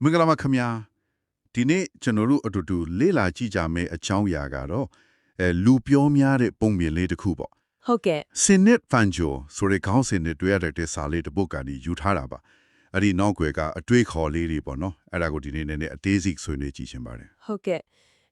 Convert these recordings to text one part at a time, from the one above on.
မင်္ဂလာပါခင်ဗျာဒီနေ့ကျွန်တော်တို့အတူတူလေ့လာကြည့်ကြမယ့်အကြောင်းအရာကတော့လူပြောများတဲ့ပုံပြင်လေးတစ်ခုပေါ့ဟုတ်ကဲ့စင်နစ်ဖန်ဂျိုဆိုတဲ့ခေါင်းစဉ်နဲ့တွေ့ရတဲ့စာလေးတစ်ပုဒ်ကနေယူထားတာပါအဲ့ဒီနောက်ွယ်ကအတွေ့ခေါ်လေးတွေပေါ့နော်အဲ့ဒါကိုဒီနေ့နဲ့အသေးစိတ်ဆွေးနွေးကြည့်ချင်ပါတယ်ဟုတ်ကဲ့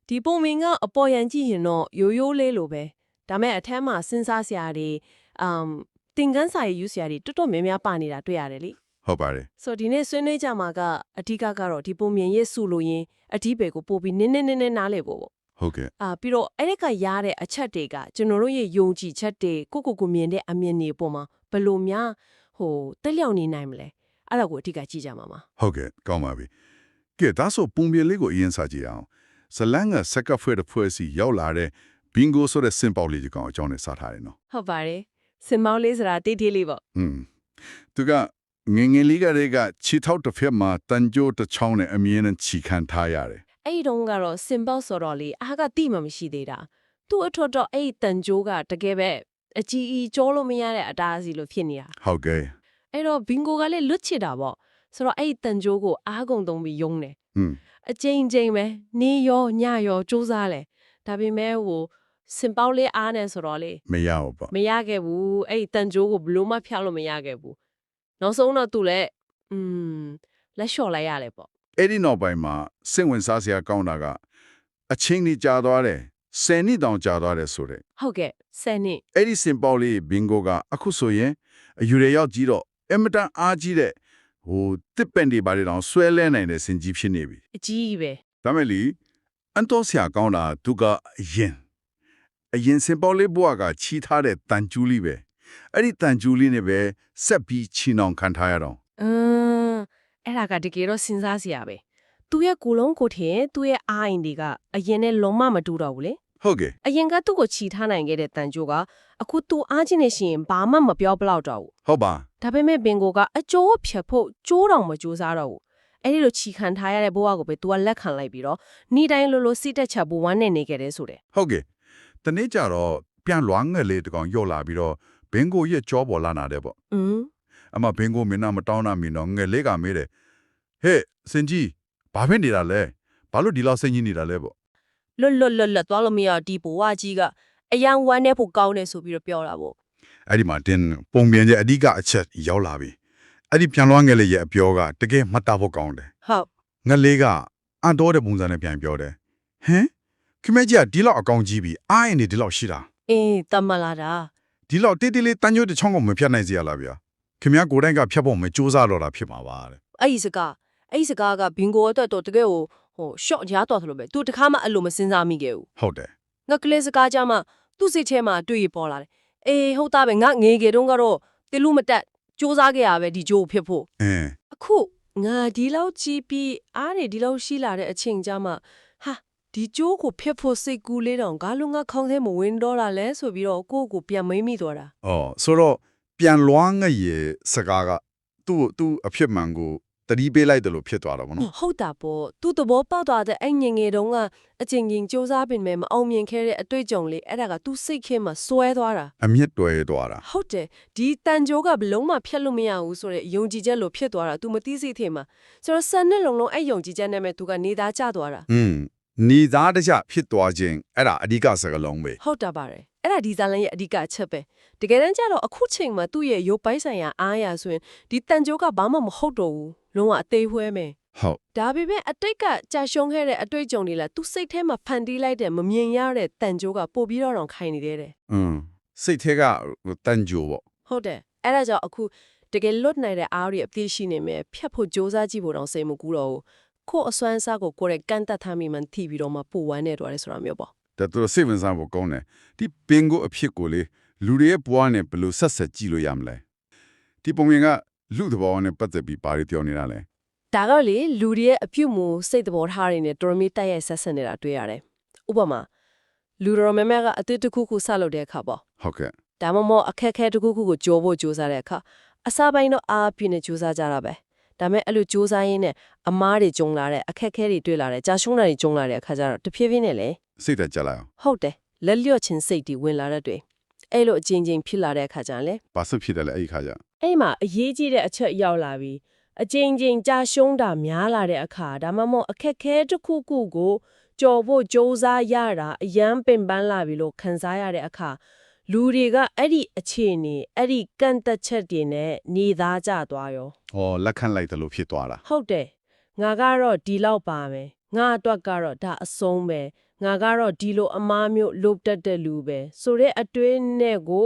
ဒီပုံမြင်ကအပေါ်ရန်ကြည့်ရင်တော့ရိုးရိုးလေးလိုပဲဒါမဲ့အထက်မှာစဉ်းစားစရာတွေသင်ခန်းစာရေးယူစရာတွေတော်တော်များများပါနေတာတွေ့ရတယ်လေဟုတ်ပါတယ်ဆိုတော့ဒီနေ့ဆွေးနွေးကြမှာကအဓိကကတော့ဒီပုံမြင်ရေးစုလို့ရင်အဓိပ္ပာယ်ကိုပို့ပြီးနင်းနားလည်ဖို့ပေါ့ဟုတ်ကဲ့ပြီးတော့အဲ့ဒီကရတဲ့အချက်တွေကကျွန်တော်တို့ရဲ့ယုံကြည်ချက်တွေကိုမြင်တဲ့အမြင်တွေပေါ်မှာဘယ်လိုများတက်လျောက်နေနိုင်မလဲအဲ့ဒါကိုအဓိကကြည့်ကြမှာပါဟုတ်ကဲ့ကောင်းပါပြီကဲဒါဆိုပုံပြင်လေးကိုအရင်စကြည့်အောင်ဇလန်ကစက်ကဖွေတဲ့ဖွဲ့စီရောက်လာတဲ့ဘင်ဂိုဆိုတဲ့စင်ပေါလေးကြီးကောင်အကြောင်းနဲ့စထားတယ်နော်ဟုတ်ပါတယ်စင်မောင်းလေးဆိုတာတိတ်တိလေးပေါ့သူကငငယ်လေးကလေးကခြေထောက်တစ်ဖက်မှာတန်ကြိုးတစ်ချောင်းနဲ့အမြင်နဲ့ခြိခံထားရတယ်အဲ့ဒီတော့ကတော့စင်ပေါဆိုတော့လေအားကတိမှမရှိသေးတာသူ့အထွတ်တော့အဲ့ဒီတန်ကြိုးကတကယ်ပဲအကြီးကြီးကြောလို့မရတဲ့အတားအဆီးလို့ဖြစ်နေတာဟုတ်ကဲ့အဲ့တော့ဘင်ဂိုကလည်းလွတ်ချစ်တာပေါ့ဆိုတော့အဲ့ဒီတန်ကြိုးကိုအားကုန်သုံးပြီးယုံတယ်အချိန်ပဲနေရောညရောစူးစားလဲဒါပေမဲ့စင်ပေါလေးအားနေဆိုတော့လေမရဘူးပေါ့မရခဲ့ဘူးအဲ့ဒီတန်ကြိုးကိုဘလို့မှဖျောက်လို့မရခဲ့ဘူးနောက်ဆုံးတော့သူလည်းလက်လျှော့လိုက်ရတယ်ပေါ့အဲ့ဒီနောက်ပိုင်းမှာစိတ်ဝင်စားစရာကောင်းတာကအချင်းကြီးကြာသွားတယ်10နှစ်တောင်ကြာသွားတယ်ဆိုတဲ့ဟုတ်ကဲ့10နှစ်အဲ့ဒီစင်ပေါလေးဘင်ဂိုကအခုဆိုရင်အယူရရောက်ကြည့်တော့အမတန်အားကြီးတဲ့တစ်ပန်ဒီပါတွေတောင်ဆွဲလဲနိုင်တဲ့စင်ကြီးဖြစ်နေပြီအကြီးပဲဒါမဲ့လီအန်တိုဆရာကောင်းတာသူကအရင်စင်ပေါလေးဘွားကချီထားတဲ့တန်ကျူးလေးပဲအဲ့ဒီတန်ကျူးလေးနဲ့ပဲဆက်ပြီးချီနှောင်ခံထားရတော့အဲ့ဒါကတကယ်တော့စဉ်းစားစရာပဲသူရဲ့ကိုယ်လုံးကိုထင်သူ့ရဲ့အာရင်တွေကအရင်နဲ့လုံးဝမတူတော့ဘူးလေဟုတ်ကဲ့အရင်ကသူ့ကိုချီထားနိုင်ခဲ့တဲ့တန်ကြိုးကအခုသူအားချင်းနေရှင်ဘာမှမပြောဘလောက်တော့ဘူးဟုတ်ပါဒါပေမဲ့ဘင်ကိုကအကျိုးဖြတ်ဖို့ကြိုးတောင်မကြိုးစားတော့ဘူးအဲ့ဒီလိုချီခံထားရတဲ့ဘဝကိုပဲသူကလက်ခံလိုက်ပြီးတော့နေ့တိုင်းလိုစိတ်တက်ချက်ဘူးဝမ်းနဲ့နေခဲ့တယ်ဆိုတယ်ဟုတ်ကဲ့တနေ့ကျတော့ပြန်လွှမ်းငယ်လေးတကောင်ရော့လာပြီးတော့ဘင်ကိုရဲ့ကြောပေါ်လာနာတယ်ပေါ့အမဘင်ကိုမင်းမတောင်းနာမင်းတော့ငယ်လေးကမေးတယ်ဟဲ့စင်ကြီးဘာဖြစ်နေတာလဲဘာလို့ဒီလောက်စိတ်ကြီးနေတာလဲပေါ့လွတ်သွားလို့မရဒီဘဝကြီးကအယံဝမ်းနဲ့ဖို့ကောင်းတယ်ဆိုပြီးတော့ပြောတာပေါ့အဲ့ဒီမှာတင်ပုံပြင်ရဲ့အဓိကအချက်ရောက်လာပြီအဲ့ဒီပြန်လွှမ်းငယ်လေးရဲ့အပြောကတကယ်မှတ်သားဖို့ကောင်းတယ်ဟုတ်ငယ်လေးကအန်တော်တဲ့ပုံစံနဲ့ပြန်ပြောတယ်ဟမ်ခင်မကြီးကဒီလောက်အကောင်ကြီးပြီအားရင်ဒီလောက်ရှိတာတမလာတာဒီလောက်တေးတေးလေးတန်ညွတ်တဲ့ချောင်းကိုမဖြတ်နိုင်စေရလားဗျာခင်ဗျာကိုယ်တိုင်ကဖြတ်ဖို့မကြိုးစားတော့တာဖြစ်မှာပါတဲ့အဲ့ဒီစကားကဘင်ကိုအတွက်တော့တကယ်ရှော့ရတော့တယ်လို့ပဲသူတခါမှအဲ့လိုမစင်စားမိခဲ့ဘူးဟုတ်တယ်ငါကလေးစကားကြမှာသူ့စိတ်ထဲမှာတွေ့ရပေါ်လာတယ်ဟုတ်တာပဲငါငယ်ငယ်တုန်းကတော့တေလူမတက်စူးစားခဲ့ရပဲဒီဂျိုးဖြစ်ဖို့အခုငါဒီလောက်ကြီးပြီးအားနေဒီလောက်ရှိလာတဲ့အချိန်ကြမှာဟာဒီဂျိုးကိုဖြစ်ဖို့စိတ်ကူးလေးတောင်ငါလုံးငါခေါင်းထဲမဝင်တော့တာလဲဆိုပြီးတော့ကိုပြန်မိမိသွားတာဆိုတော့ပြန်လွှမ်းငရဲ့စကားကသူ့အဖြစ်မှန်ကိုတတိပေးလိုက်တယ်လို့ဖြစ်သွားတာပေါ့နော်ဟုတ်တာပေါ့သူ့သဘောပေါက်သွားတဲ့အဲ့ငငယ်တုန်းကအချင်းချင်းစူးစားပင်မဲ့မအောင်မြင်ခဲ့တဲ့အတွေ့အကြုံလေးအဲ့ဒါကသူ့စိတ်ထဲမှာစွဲသွားတာအမြင့်တွယ်သွားတာဟုတ်တယ်ဒီတန်ကြိုးကဘလုံးမှဖြတ်လို့မရဘူးဆိုတဲ့ယုံကြည်ချက်လို့ဖြစ်သွားတာ तू မသိစိတ်ထဲမှာဆိုတော့စံနဲ့လုံးအဲ့ယုံကြည်ချက်နဲ့မဲ့ तू ကနေသားကျသွားတာနေသားတခြားဖြစ်သွားခြင်းအဲ့ဒါအဓိကစကားလုံးပဲဟုတ်တာပါတယ်အဲ့ဒါဒီဇာလန်ရဲ့အဓိကအချက်ပဲတကယ်တမ်းကျတော့အခုချိန်မှာသူ့ရဲ့ရုပ်ပိုင်းဆိုင်ရာအားရဆိုရင်ဒီတန်ကြိုးကဘာမှမဟုတ်တော့ဘူးလုံးဝအသေးဖွဲမယ်ဟုတ်ဒါပေမဲ့အတိတ်ကကြာရှုံးခဲ့တဲ့အတွေ့အကြုံတွေလားသူစိတ်ထဲမှာဖန်တီးလိုက်တဲ့မမြင်ရတဲ့တန်ကြိုးကပို့ပြီးတော့ခိုင်နေသေးတယ်စိတ်ထဲကတန်ကြိုးပေါ့ဟုတ်တယ်အဲ့ဒါကြောင့်အခုတကယ်လွတ်နိုင်တဲ့အားတွေအပြည့်ရှိနေမယ်ဖြတ်ဖို့စူးစမ်းကြည့်ဖို့တော့စိတ်မကူတော့ဘူးကို့အစွမ်းစားကိုကိုယ်ရဲ့ကန့်တတ်ထားမိမှန်ထိပြီးတော့မှပိုဝမ်းနေတော့တယ်ဆိုတာမျိုးပေါ့ဒါသူစိတ်ဝင်စားဖို့ကောင်းတယ်ဒီပင်ကိုအဖြစ်ကိုလေလူတွေရဲ့ဘဝနဲ့ဘယ်လိုဆက်ဆက်ကြည့်လို့ရမလဲဒီပုံရင်ကလူသဘောနဲ့ပတ်သက်ပြီးဘာတွေပြောနေတာလဲဒါကလေလူတွေရဲ့အပြုမူစိတ်သဘောထားတွေနဲ့တော်တော်များတိုက်ရိုက်ဆက်ဆက်နေတာတွေ့ရတယ်ဥပမာလူတော်များများကအတွေ့တစ်ခုခုဆက်လုပ်တဲ့အခါပေါ့ဟုတ်ကဲ့ဒါမှမဟုတ်အခက်အခဲတစ်ခုခုကိုကြောဖို့ကြိုးစားတဲ့အခါအစားပိုင်းတော့အားပြည့်နဲ့ကြိုးစားကြတာပဲဒါမဲ့အဲ့လိုကြိုးစားရင်းနဲ့အမားတွေကြုံလာတဲ့အခက်အခဲတွေတွေ့လာတဲ့ကြာရှုံးတာတွေကြုံလာတဲ့အခါကျတော့တဖြည်းဖြည်းနဲ့လေစိတ်သက်ကြလာအောင်ဟုတ်တယ်လက်လျော့ခြင်းစိတ်တွေဝင်လာတဲ့တွေ့အဲ့လိုအချင်းချင်းဖြစ်လာတဲ့အခါကျရင်လေဘာဖြစ်တယ်လဲအဲ့ဒီခါကျအဲ့မှာအရေးကြီးတဲ့အချက်ရောက်လာပြီး အကျဉ်းချင်းကြာရှုံးတာများလာတဲ့အခါဒါမှမဟုတ်အခက်ခဲတစ်ခုခုကိုကြော်ဖို့စ조사ရတာအယမ်းပင်ပန်းလာပြီလို့ခံစားရတဲ့အခါလူတွေကအဲ့ဒီအခြေအနေအဲ့ဒီကန့်သက်ချက်တွေနဲ့နေသားကြသွားရော ။အော်လက်ခံလိုက်တယ်လို့ဖြစ်သွားတာ ဟုတ်တယ်ငါကတော့ဒီလောက်ပါမယ်ငါအတွက်ကတော့ဒါအဆုံးပဲငါကတော့ဒီလိုအမားမျိုးလုတ်တက်တဲ့လူပဲဆိုတဲ့အတွင်းနဲ့ကို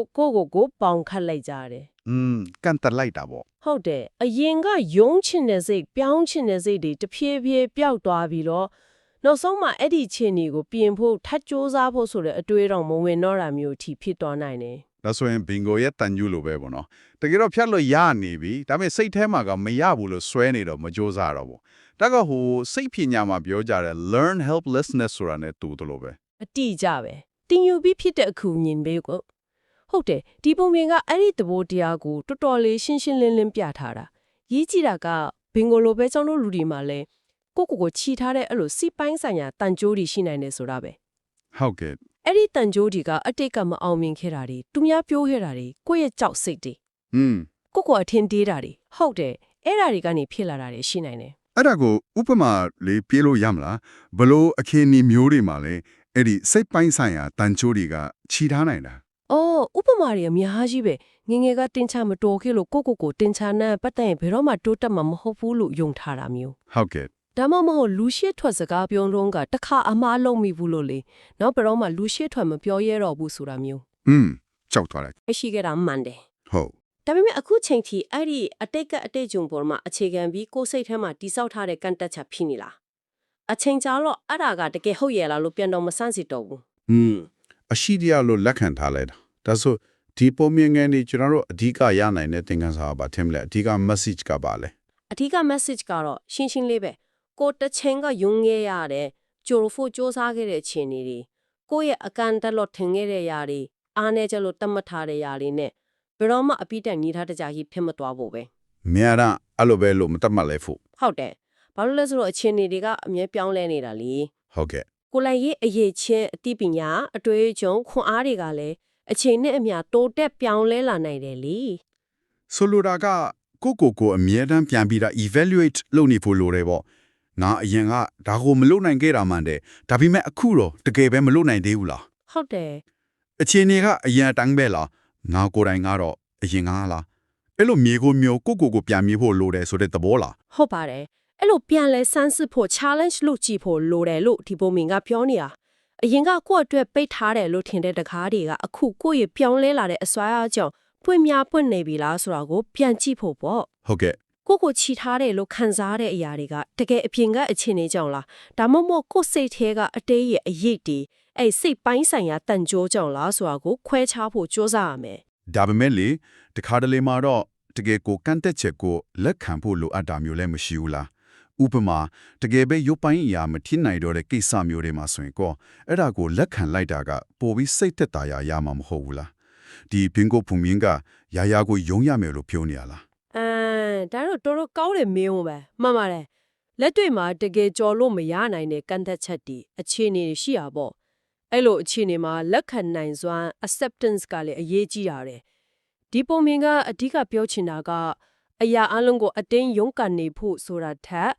ပေါင်ခတ်လိုက်ကြတယ် ။ကန်တက်လိုက်တာပေါ့ ဟုတ်တယ်အရင်ကယုံချင်တဲ့စိတ်ပြောင်းချင်တဲ့စိတ်တွေတဖြည်းဖြည်းပျောက်သွားပြီးတော့နောက်ဆုံးမှအဲ့ဒီချင်းတွေကိုပြင်ဖို့ထပ်စူးစမ်းဖို့ဆိုတဲ့အတွေးတော့မဝင်တော့တာမျိုးအထိဖြစ်သွားနိုင်တယ် ။ဒါဆိုရင်ဘင်ဂိုရဲ့တန်ယူလိုပဲပေါ့နော်။တကယ်တော့ဖြတ်လို့ရနေပြီ။ဒါပေမဲ့စိတ်ထဲမှာကမရဘူးလို့စွဲနေတော့မကြိုးစားတော့ဘူး။ဒါကဟိုစိတ်ပညာမှာပြောကြတယ် learn helplessness ဆိုတာနဲ့တူတယ်လို့ပဲ အတိအကျပဲတင်ယူပြီးဖြစ်တဲ့အခုမြင်ပေးကိုဟုတ်တယ်ဒီပုံမြင်ကအဲ့ဒီသဘောတရားကိုတော်တော်လေးရှင်းရှင်းလင်းလင်းပြထားတာရေးကြည့်တာကဘင်္ဂလိုပဲကျောင်းတို့လူတွေမှာလဲကိုချီထားတဲ့အဲ့လိုစီပိုင်းဆိုင်ရာတန်ကြိုးတွေရှိနိုင်တယ်ဆိုတာပဲ ။ဟုတ်ကဲ့ အဲ့ဒီတန်ကြိုးတွေကအတိတ်ကမအောင်မြင်ခဲ့တာတွေသူများပြောခဲ့တာတွေကိုယ့်ရဲ့ကြောက်စိတ်တွေ ။ကိုအထင်သေးတာတွေဟုတ်တယ်အဲ့ဒါတွေကနေဖြစ်လာတာတွေရှိနိုင်တယ် အဲ့ဒါကိုဥပမာလေးပြေးလို့ရမလားဘလို့အခင်းနီမျိုးတွေမှာလဲအဲ့ဒီစိတ်ပိုင်းဆိုင်ရာတန်ချိုးတွေကခြိထားနိုင်တာ အော်ဥပမာတွေအများကြီးပဲငယ်ငယ်ကတင်ချမတော်ခဲ့လို့ကိုတင်ချနဲ့ပတ်သက်ရင်ဘယ်တော့မှတိုးတက်မှာမဟုတ်ဘူးလို့ယုံထားတာမျိုး ဟုတ်ကဲ့ ဒါမှမဟုတ်လူရှိထွက်စကားပြောတော့ကတခါအမားလုံးမိဘူးလို့လေနောက်ဘယ်တော့မှလူရှိထွက်မပြောရတော့ဘူးဆိုတာမျိုး ကြောက်သွားလိုက် အရှိခဲ့တာမှန်တယ် ဟုတ် ဒါပေမဲ့အခုချိန်ထိအဲ့ဒီအတိတ်ကအတိတ်ဂျုံပေါ်မှာအခြေခံပြီးကိုယ်စိတ်ထဲမှာတိဆောက်ထားတဲ့ကန့်တက်ချက်ဖြစ်နေလားအချိန်ကြာတော့အဲ့ဒါကတကယ်ဟုတ်ရဲ့လားလို့ပြန်တော့မဆန်းစစ်တော့ဘူး အရှိတရားလို့လက်ခံထားလိုက်တာဒါဆိုဒီပုံမြင်ငယ်နေကျွန်တော်တို့အဓိကရနိုင်တဲ့သင်ခန်းစာပါထင်မလဲအဓိက message ကပါလဲ အဓိက message ကတော့ရှင်းရှင်းလေးပဲကိုတစ်ချိန်ကယုံခဲ့ရတဲ့ကြိုဖို့စ조사ခဲ့တဲ့အခြေအနေတွေကိုယ့်ရဲ့အကန်တက်လို့ထင်ခဲ့တဲ့ຢာတွေအားနေကြလို့တတ်မှတ်ထားတဲ့ຢာတွေနဲ့ဘယ်တော့မှအပိတိုင်ညီထားတကြကြီးဖြစ်မသွားဖို့ပဲ မြန်ရအဲ့လိုပဲလို့မတတ်မှတ်လဲဖို့ ဟုတ်တယ်ဘာလို့လဲဆိုတော့အခြေအနေတွေကအမြဲပြောင်းလဲနေတာလေ ဟုတ်ကဲ့ ကိုလိုက်ရေးအရေးချင်းအသိပညာအတွေ့အကြုံခွန်အားတွေကလည်းအချိန်နဲ့အမျှတိုးတက်ပြောင်းလဲလာနိုင်တယ်လေ ဆိုလိုတာကကိုအမြဲတမ်းပြန်ပြီးတာ evaluate လုပ်နေဖို့လိုတယ်ပေါ့ငါအရင်ကဒါကိုမလုပ်နိုင်ခဲ့တာမှန်တယ်ဒါပေမဲ့အခုတော့တကယ်ပဲမလုပ်နိုင်သေးဘူးလား ဟုတ်တယ် အချိန်တွေကအရင်တန်းပဲလားငါကိုယ်တိုင်ကတော့အရင်ကလားအဲ့လိုမြေကိုမျိုးကိုပြန်မြေဖို့လိုတယ်ဆိုတဲ့သဘောလား ဟုတ်ပါတယ်အဲ့လိုပြန်လဲစမ်းစစ်ဖို့ challenge လုပ်ကြည့်ဖို့လိုတယ်လို့ဒီပုံမြင်ကပြောနေတာအရင်ကကိုယ့်အတွက်ပိတ်ထားတယ်လို့ထင်တဲ့တကားတွေကအခုကိုယ့်ရဲ့ပြောင်းလဲလာတဲ့အစွမ်းအားကြောင့်ပွင့်များပွင့်နေပြီလားဆိုတာကိုပြန်ကြည့်ဖို့ပေါ့ ဟုတ်ကဲ့ ကိုချီထားတယ်လို့ခံစားတဲ့အရာတွေကတကယ်အပြင်ကအခြေအနေကြောင့်လားဒါမှမဟုတ်ကိုယ်စိတ်ထဲကအတေးရဲ့အရေးတွေအဲ့စိတ်ပိုင်းဆိုင်ရာတန်ကြိုးကြောင့်လားဆိုတာကိုခွဲခြားဖို့ကြိုးစားရမယ် ဒါပေမဲ့လေတခါတလေမှာတော့တကယ်ကိုကန့်တက်ချက်ကိုလက်ခံဖို့လိုအပ်တာမျိုးလည်းမရှိဘူးလားဥပမာတကယ်ပဲရုပ်ပိုင်းအရာမထင်နိုင်တော့တဲ့ကိစ္စမျိုးတွေမှာဆိုရင်ကောအဲ့ဒါကိုလက်ခံလိုက်တာကပိုပြီးစိတ်သက်သာရမှာမဟုတ်ဘူးလားဒီဘင်ကိုဖုန်မြင်းကရာကိုယုံရမယ်လို့ပြောနေရလား ဒါတော့တော်တော်ကောင်းတယ်မင်းပဲမှန်ပါတယ်လက်တွေ့မှာတကယ်ကြော်လို့မရနိုင်တဲ့ကန့်သက်ချက်တွေအခြေအနေရှိရပေါ့အဲ့လိုအခြေအနေမှာလက်ခံနိုင်စွမ်း acceptance ကလည်းအရေးကြီးရတယ်ဒီပုံမြင်ကအဓိကပြောချင်တာကအရာအလုံးကိုအတင်းယုံကန်နေဖို့ဆိုတာထက်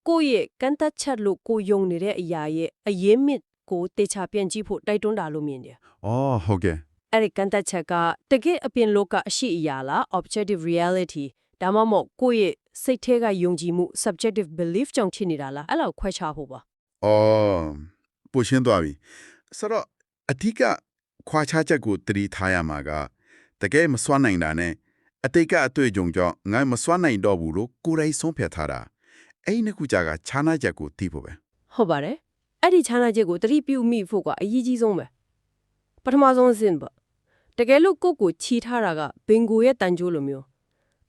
ကိုယ့်ရဲ့ကန့်သက်ချက်လို့ကိုယုံနေတဲ့အရာရဲ့အရေးမြစ်ကိုတေချာပြန်ကြည့်ဖို့တိုက်တွန်းတာလို့မြင်တယ် ။အော်ဟုတ်ကဲ့ အဲ့ဒီကန့်သက်ချက်ကတကယ်အပြင်လောကအရှိအရာလား objective reality ဒါမှမဟုတ်ကိုယ့်ရဲ့စိတ်ထဲကယုံကြည်မှု subjective belief ကြောင့်ဖြစ်နေတာလားအဲ့လောက်ခွဲခြားဖို့ပါ ။အော်ပိုရှင်းသွားပြီ။ဆိုတော့အဓိကခွာခြားချက်ကိုတတိထားရမှာကတကယ်မစွမ်းနိုင်တာနဲ့အတိတ်ကအတွေ့အကြုံကြောင့်ငါမစွမ်းနိုင်တော့ဘူးလို့ကိုယ်တိုင်ဆုံးဖြတ်ထားတာ။အဲ့ဒီနှစ်ခုကြာကခြားနာချက်ကိုသိဖို့ပဲ ဟုတ်ပါတယ်အဲ့ဒီခြားနာချက်ကိုသတိပြုမိဖို့ကအရေးကြီးဆုံးပဲပထမဆုံးစဉ်ပါတကယ်လို့ကိုချီထားတာကဘင်ဂိုရဲ့တန်ကြိုးလိုမျိုး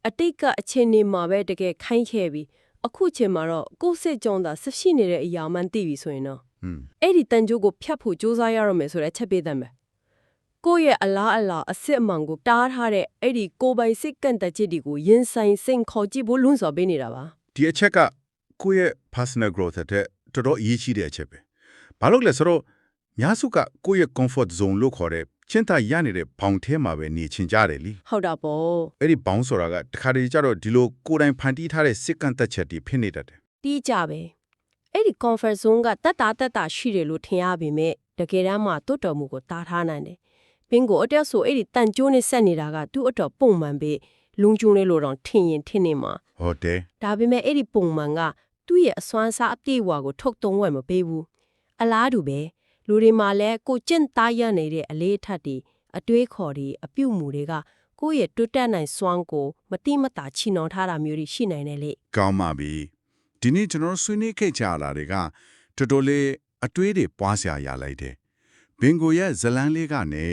အတိတ်ကအချိန်နေမှာပဲတကယ်ခိုင်းခဲ့ပြီးအခုချိန်မှာတော့ကိုယ်စစ်ကြောင်းသာဆက်ရှိနေတဲ့အရာမှန်သိပြီဆိုရင်တော့အဲ့ဒီတန်ကြိုးကိုဖျက်ဖို့ကြိုးစားရရမယ်ဆိုတဲ့ချက်ပေးသမ်းပဲကိုယ့်ရဲ့အလားအစစ်အမှန်ကိုတားထားတဲ့အဲ့ဒီကိုယ်ပိုင်စိတ်ကန့်တဲ့ချက်တွေကိုရင်ဆိုင်စိန်ခေါ်ကြည့်ဖို့လွန်းစွာပေးနေတာပါ ။ဒီအချက်ကကိုယ့်ရဲ့ personal growth တဲ့တော်တော်အရေးကြီးတဲ့အချက်ပဲ။ဘာလို့လဲဆိုတော့များစုကကိုယ့်ရဲ့ comfort zone လို့ခေါ်တဲ့ ချင်းသာရနေတဲ့ဘောင်ထဲမှာပဲနေချင်ကြတယ်လी ဟုတ်တာပေါ့ အဲ့ဒီဘောင်ဆိုတာကတခါတည်းကျတော့ဒီလိုကိုယ်တိုင်ဖန်တီးထားတဲ့စစ်ကန့်သက်ချက်တွေဖြစ်နေတတ်တယ် တီးကြပဲအဲ့ဒီ comfort zone ကတက်တာရှိတယ်လို့ထင်ရပေမဲ့တကယ်တမ်းမှာတွတ်တော်မှုကိုတားထားနိုင်တယ်ဘင်ကိုအတက်ဆိုအဲ့ဒီတန်ကျိုးနဲ့ဆက်နေတာကသူ့အတော်ပုံမှန်ပဲလုံကျုံနေလို့တော့ထင်ရင်ထင်နေမှာ ဟုတ်တယ် ဒါပေမဲ့အဲ့ဒီပုံမှန်ကသူ့ရဲ့အစွမ်းစားအပြည့်အဝကိုထုတ်သုံးဝယ်မပေးဘူးအလားတူပဲလူတွေမှာလည်းကိုကျင့်သားရနေတဲ့အလေးအထက်တွေအတွေးခေါ်တွေအပြုတ်မှုတွေကကိုယ့်ရဲ့တွတ်တက်နိုင်စွမ်းကိုမတိမတာချီနှောင်ထားတာမျိုးတွေရှိနိုင်တယ်လေ ကောင်းပါပြီဒီနေ့ကျွန်တော်ဆွေးနွေးခဲ့ကြတာတွေကတော်တော်လေးအတွေးတွေပွားစရာရလိုက်တယ်ဘင်ကိုရဲ့ဇလန်းလေးကနေ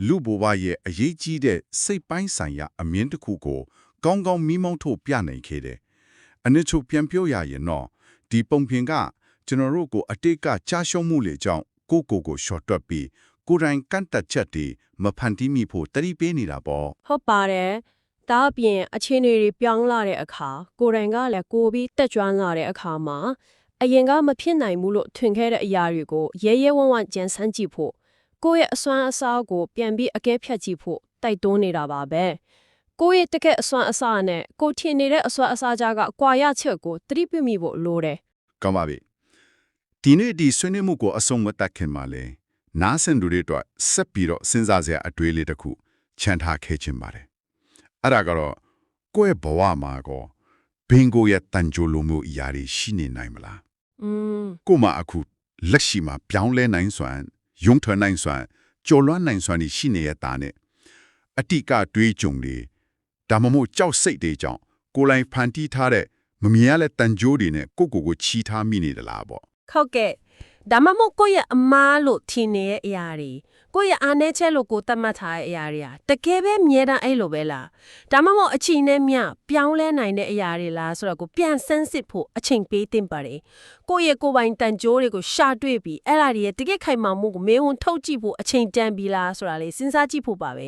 လူဘဝရဲ့အရေးကြီးတဲ့စိတ်ပိုင်းဆိုင်ရာအမြင်တစ်ခုကိုကောင်းကောင်းမိမောင်းထုတ်ပြနိုင်ခဲ့တယ်အနစ်ချုပ်ပြန်ပြောရရင်တော့ဒီပုံပြင်ကကျွန်တော်တို့ကိုအတိတ်ကကြာရှုံးမှုလေကြောင့်ကိုရှော့တွက်ပြီးကိုယ်တိုင်ကန့်တက်ချက်တွေမဖန်တီးမိဖို့တတိပေးနေတာပေါ့ ဟုတ်ပါတယ်ဒါအပြင်အခြေအနေတွေပြောင်းလာတဲ့အခါကိုယ်တိုင်ကလည်းကိုယ်ပြီးတက်ကြွလာတဲ့အခါမှာအရင်ကမဖြစ်နိုင်ဘူးလို့ထင်ခဲ့တဲ့အရာတွေကိုရဲရဲဝံ့ဝံ့ကြံစမ်းကြည့်ဖို့ကိုယ့်ရဲ့အစွမ်းအစားကိုပြန်ပြီးအကဲဖြတ်ကြည့်ဖို့တိုက်တွန်းနေတာပါပဲကိုယ့်ရဲ့တကယ်အစွမ်းအစားနဲ့ကိုယ်ထင်နေတဲ့အစွမ်းအစားကြားကကွာရချက်ကိုသတိပြုမိဖို့လိုတယ် ကောင်းပါပြီဒီနေ့ဒီဆွေးနွေးမှုကိုအဆုံးမတတ်ခင်မှာလေနားဆင်သူတွေအတွက်ဆက်ပြီးတော့စဉ်းစားစရာအတွေးလေးတစ်ခုချန်ထားခဲ့ခြင်းပါတယ်အဲ့ဒါကတော့ကိုယ့်ရဲ့ဘဝမှာကောဘင်ကိုရဲ့တန်ကြိုလိုမျိုးအရာတွေရှိနေနိုင်မလား ကို့မှာအခုလက်ရှိမှာပြောင်းလဲနိုင်စွမ်းယုံထွန်းနိုင်စွမ်းကြော်လွှမ်းနိုင်စွမ်းရှိနေရတာနဲ့အတိကတွေးကြုံတွေဒါမှမဟုတ်ကြောက်စိတ်တွေကြောင့်ကိုယ်လိုင်ဖန်တီးထားတဲ့မမြင်ရတဲ့တန်ကြိုးတွေနဲ့ကိုချီထားမိနေသလားပေါ့ ဟုတ်ကဲ့ဒါမှမဟုတ်ကိုယ့်ရဲ့အမားလို့ထင်နေတဲ့အရာတွေကိုယ့်ရဲ့အားနည်းချက်လို့ကိုယ်သတ်မှတ်ထားတဲ့အရာတွေကတကယ်ပဲမြဲတမ်းအဲ့လိုပဲလားဒါမှမဟုတ်အချိန်နဲ့မျှပြောင်းလဲနိုင်တဲ့အရာတွေလားဆိုတော့ကိုပြန်ဆန်းစစ်ဖို့အချိန်ပေးသင့်ပါတယ်ကိုယ့်ရဲ့ကိုယ်ပိုင်တန်ကြိုးတွေကိုရှာတွေ့ပြီးအဲ့ဒါတွေရဲ့တကယ်ခိုင်မာမှုကိုမေးဝန်ထုတ်ကြည့်ဖို့အချိန်တန်ပြီလားဆိုတာလေးစဉ်းစားကြည့်ဖို့ပါပဲ